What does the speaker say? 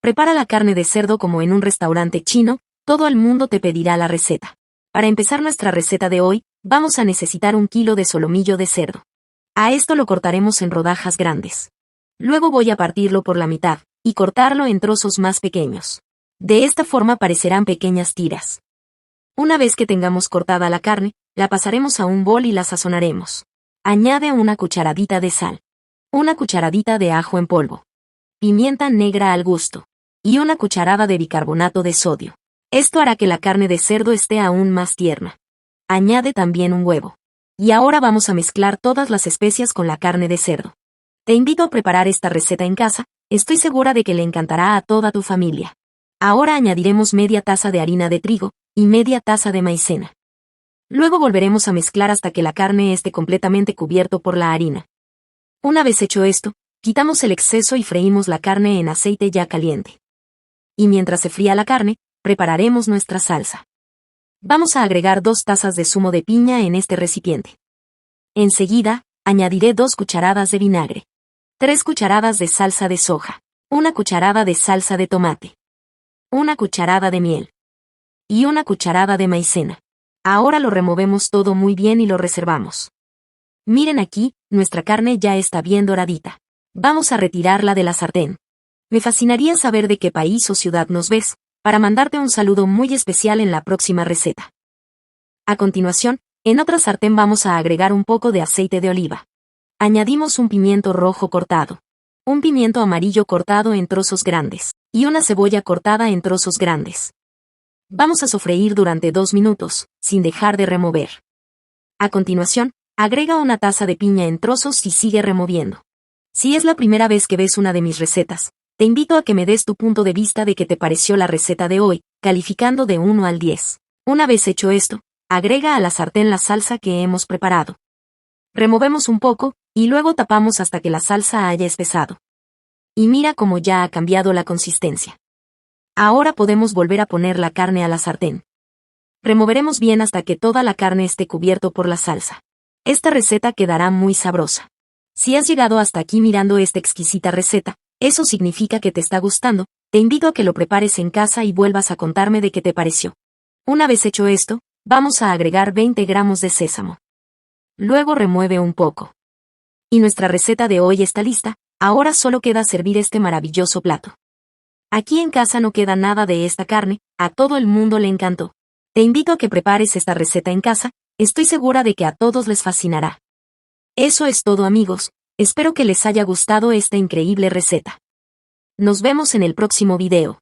Prepara la carne de cerdo como en un restaurante chino, todo el mundo te pedirá la receta. Para empezar nuestra receta de hoy, vamos a necesitar 1 kilo de solomillo de cerdo. A esto lo cortaremos en rodajas grandes. Luego voy a partirlo por la mitad, y cortarlo en trozos más pequeños. De esta forma parecerán pequeñas tiras. Una vez que tengamos cortada la carne, la pasaremos a un bol y la sazonaremos. Añade una cucharadita de sal, una cucharadita de ajo en polvo, pimienta negra al gusto, y una cucharada de bicarbonato de sodio. Esto hará que la carne de cerdo esté aún más tierna. Añade también un huevo. Y ahora vamos a mezclar todas las especias con la carne de cerdo. Te invito a preparar esta receta en casa, estoy segura de que le encantará a toda tu familia. Ahora añadiremos media taza de harina de trigo y media taza de maicena. Luego volveremos a mezclar hasta que la carne esté completamente cubierto por la harina. Una vez hecho esto, quitamos el exceso y freímos la carne en aceite ya caliente. Y mientras se fría la carne, prepararemos nuestra salsa. Vamos a agregar 2 tazas de zumo de piña en este recipiente. Enseguida, añadiré 2 cucharadas de vinagre, 3 cucharadas de salsa de soja, 1 cucharada de salsa de tomate, 1 cucharada de miel y 1 cucharada de maicena. Ahora lo removemos todo muy bien y lo reservamos. Miren aquí, nuestra carne ya está bien doradita. Vamos a retirarla de la sartén. Me fascinaría saber de qué país o ciudad nos ves, para mandarte un saludo muy especial en la próxima receta. A continuación, en otra sartén vamos a agregar un poco de aceite de oliva. Añadimos un pimiento rojo cortado, un pimiento amarillo cortado en trozos grandes, y una cebolla cortada en trozos grandes. Vamos a sofreír durante 2 minutos, sin dejar de remover. A continuación, agrega una taza de piña en trozos y sigue removiendo. Si es la primera vez que ves una de mis recetas, te invito a que me des tu punto de vista de qué te pareció la receta de hoy, calificando de 1 al 10. Una vez hecho esto, agrega a la sartén la salsa que hemos preparado. Removemos un poco, y luego tapamos hasta que la salsa haya espesado. Y mira cómo ya ha cambiado la consistencia. Ahora podemos volver a poner la carne a la sartén. Removeremos bien hasta que toda la carne esté cubierto por la salsa. Esta receta quedará muy sabrosa. Si has llegado hasta aquí mirando esta exquisita receta, eso significa que te está gustando, te invito a que lo prepares en casa y vuelvas a contarme de qué te pareció. Una vez hecho esto, vamos a agregar 20 gramos de sésamo. Luego remueve un poco. Y nuestra receta de hoy está lista, ahora solo queda servir este maravilloso plato. Aquí en casa no queda nada de esta carne, a todo el mundo le encantó. Te invito a que prepares esta receta en casa, estoy segura de que a todos les fascinará. Eso es todo amigos, espero que les haya gustado esta increíble receta. Nos vemos en el próximo video.